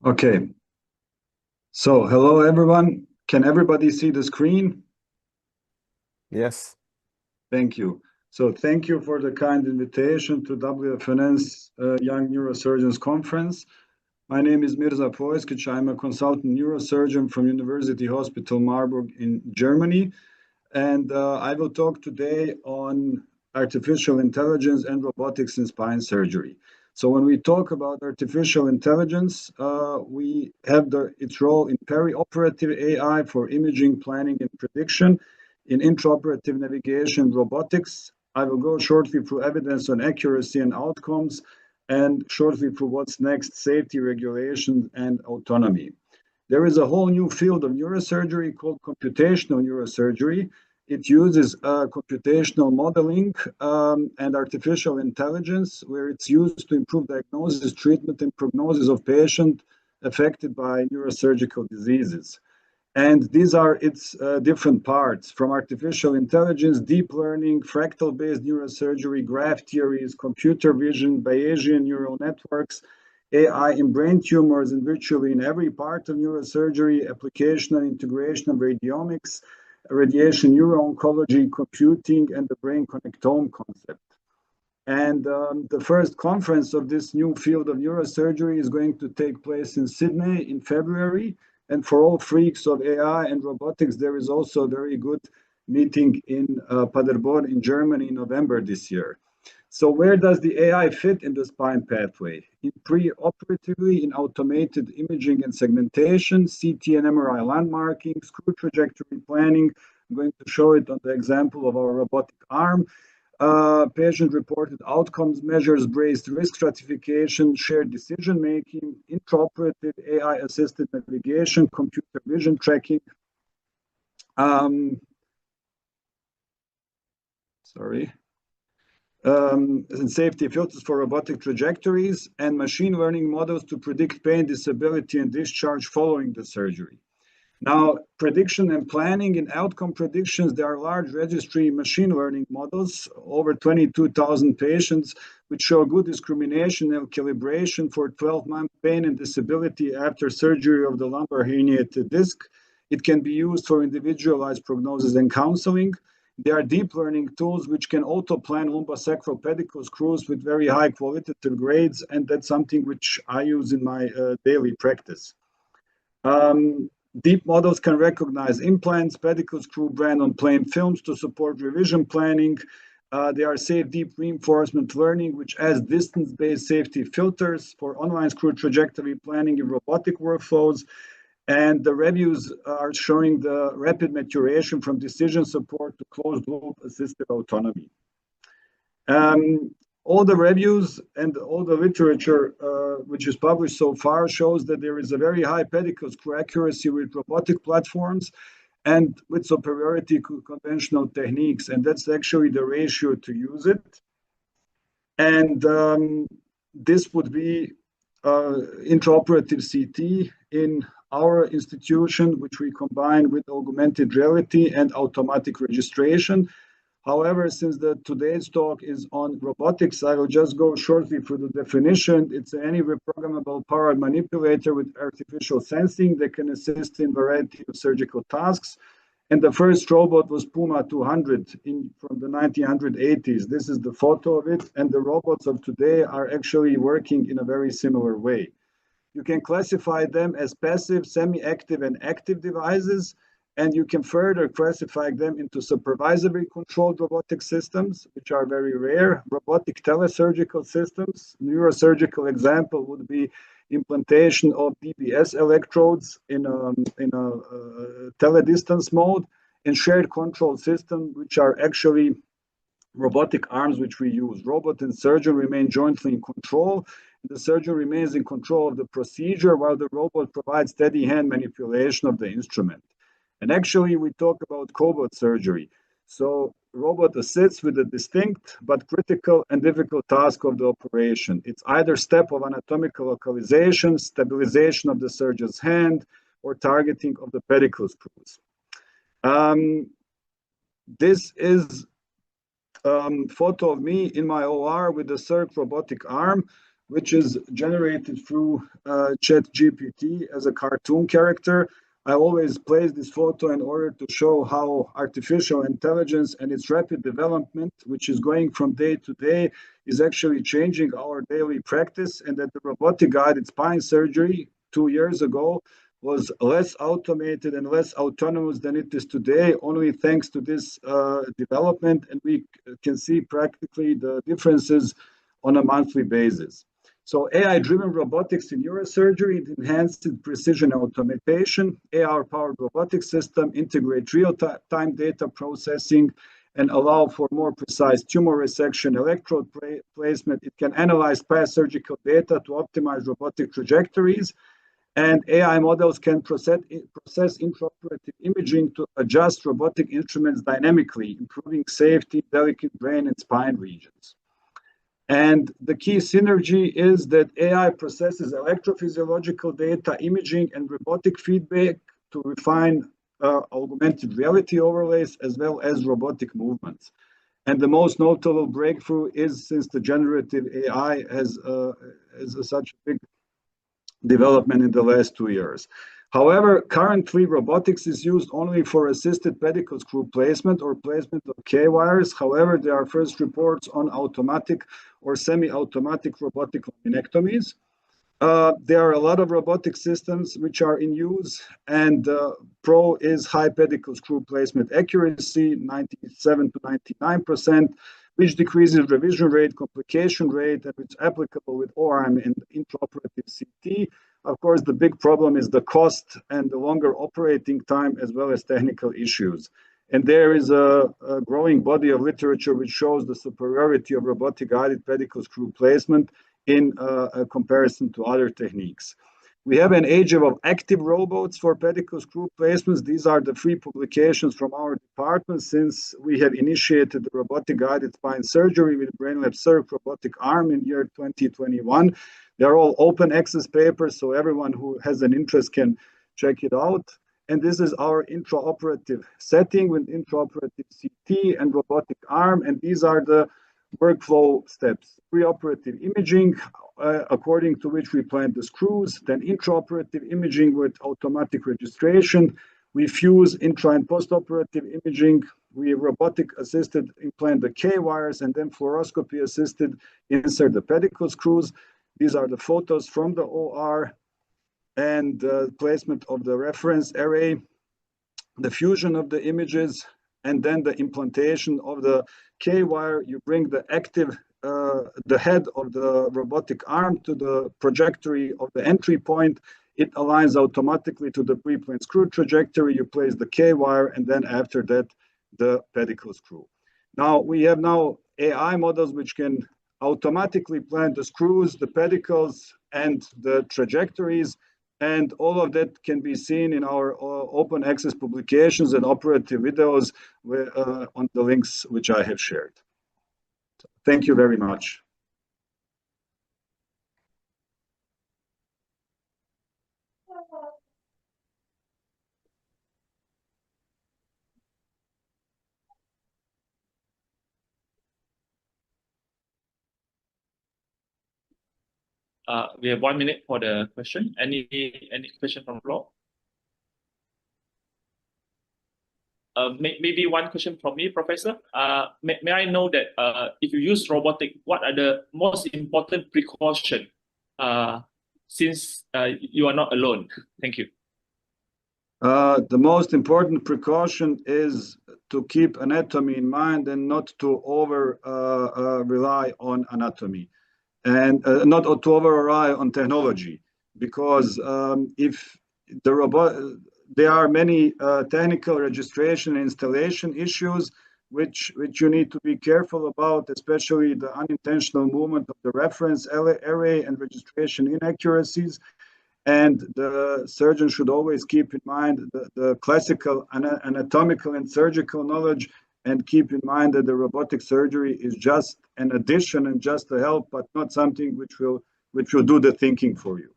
Okay, so hello everyone. Can everybody see the screen? Yes. Thank you. So thank you for the kind invitation to WFNS Young Neurosurgeons Conference. My name is Mirza Pojskic. I'm a consultant neurosurgeon from University Hospital Marburg in Germany. And I will talk today on artificial intelligence and robotics in spine surgery. So when we talk about artificial intelligence, we have its role in perioperative AI for imaging, planning, and prediction, in intraoperative navigation, robotics. I will go shortly through evidence on accuracy and outcomes, and shortly through what's next, safety regulation and autonomy. There is a whole new field of neurosurgery called computational neurosurgery. It uses computational modeling and artificial intelligence, where it's used to improve diagnosis, treatment, and prognosis of patients affected by neurosurgical diseases. And these are its different parts, from artificial intelligence, deep learning, fractal-based neurosurgery, graph theories, computer vision, Bayesian neural networks, AI in brain tumors, and virtually in every part of neurosurgery, application and integration of radiomics, radiation neuro-oncology, computing, and the brain connectome concept. And the first conference of this new field of neurosurgery is going to take place in Sydney in February. And for all freaks of AI and robotics, there is also a very good meeting in Paderborn in Germany in November this year. So where does the AI fit in the spine pathway? Pre-operatively in automated imaging and segmentation, CT and MRI landmarking, screw trajectory planning. I'm going to show it on the example of our robotic arm. Patient-reported outcomes measures, based risk stratification, shared decision-making, intraoperative AI-assisted navigation, computer vision tracking. And safety filters for robotic trajectories, and machine learning models to predict pain, disability, and discharge following the surgery. Now, prediction and planning in outcome predictions, there are large registry machine learning models, over 22,000 patients, which show good discrimination and calibration for 12-month pain and disability after surgery of the lumbar herniated disc. It can be used for individualized prognosis and counseling. There are deep learning tools which can auto-plan lumbosacral pedicle screws with very high qualitative grades, and that's something which I use in my daily practice. Deep models can recognize implants, pedicle screw brand on plain films to support revision planning. They are safe deep reinforcement learning, which adds distance-based safety filters for online screw trajectory planning in robotic workflows. And the reviews are showing the rapid maturation from decision support to closed loop assisted autonomy. All the reviews and all the literature which is published so far shows that there is a very high pedicle screw accuracy with robotic platforms and with superiority to conventional techniques. And that's actually the ratio to use it. And this would be intraoperative CT in our institution, which we combine with augmented reality and automatic registration. However, since today's talk is on robotics, I will just go shortly through the definition. It's any reprogrammable powered manipulator with artificial sensing that can assist in a variety of surgical tasks. And the first robot was Puma 200 from the 1980s. This is the photo of it. And the robots of today are actually working in a very similar way. You can classify them as passive, semi-active, and active devices. And you can further classify them into supervisory controlled robotic systems, which are very rare, robotic telesurgical systems. Neurosurgical example would be implantation of DBS electrodes in a teledistance mode, and shared control system, which are actually robotic arms which we use. Robot and surgeon remain jointly in control. The surgeon remains in control of the procedure while the robot provides steady hand manipulation of the instrument. And actually, we talk about cobot surgery. So robot assists with a distinct but critical and difficult task of the operation. It's either step of anatomical localization, stabilization of the surgeon's hand, or targeting of the pedicle screws. This is photo of me in my OR with the Circ robotic arm, which is generated through ChatGPT as a cartoon character. I always place this photo in order to show how artificial intelligence and its rapid development, which is going from day to day, is actually changing our daily practice, and that the robotic-guided spine surgery 2 years ago was less automated and less autonomous than it is today, only thanks to this development, and we can see practically the differences on a monthly basis. So AI-driven robotics in neurosurgery, it enhanced precision automation, AR-powered robotic system, integrate real-time data processing, and allow for more precise tumor resection, electrode placement. It can analyze past surgical data to optimize robotic trajectories, and AI models can process intraoperative imaging to adjust robotic instruments dynamically, improving safety, delicate brain and spine regions. And the key synergy is that AI processes electrophysiological data, imaging, and robotic feedback to refine augmented reality overlays as well as robotic movements. And the most notable breakthrough is since the generative AI has such a big development in the last 2 years. However, currently robotics is used only for assisted pedicle screw placement or placement of K-wires. However, there are first reports on automatic or semi-automatic robotic laminectomies. There are a lot of robotic systems which are in use, and Pro is high pedicle screw placement accuracy, 97 to 99%, which decreases revision rate, complication rate, and it's applicable with ORM and intraoperative CT. Of course, the big problem is the cost and the longer operating time, as well as technical issues. And there is a growing body of literature which shows the superiority of robotic-guided pedicle screw placement in comparison to other techniques. We have an age of active robots for pedicle screw placements. These are the 3 publications from our department since we have initiated the robotic-guided spine surgery with BrainLab Circ robotic arm in year 2021. They're all open access papers, so everyone who has an interest can check it out. And this is our intraoperative setting with intraoperative CT and robotic arm, and these are the workflow steps. Preoperative imaging, according to which we plant the screws, then intraoperative imaging with automatic registration. We fuse intra and postoperative imaging. We robotic assisted implant the K-wires, and then fluoroscopy assisted insert the pedicle screws. These are the photos from the OR and the placement of the reference array, the fusion of the images, and then the implantation of the K-wire. You bring the active, the head of the robotic arm to the trajectory of the entry point. It aligns automatically to the pre-planned screw trajectory. You place the K-wire, and then after that, the pedicle screw. Now, we have AI models which can automatically plant the screws, the pedicles, and the trajectories. And all of that can be seen in our open access publications and operative videos on the links which I have shared. Thank you very much. We have 1 minute for the question. Any question from the floor? Maybe one question from me, Professor. May I know that if you use robotic, what are the most important precautions since you are not alone? Thank you. The most important precaution is to keep anatomy in mind and not to rely on anatomy, and not to rely on technology, because if the robot, there are many technical registration and installation issues which you need to be careful about, especially the unintentional movement of the reference array and registration inaccuracies. And the surgeon should always keep in mind the classical anatomical and surgical knowledge, and keep in mind that the robotic surgery is just an addition and just a help, but not something which will do the thinking for you.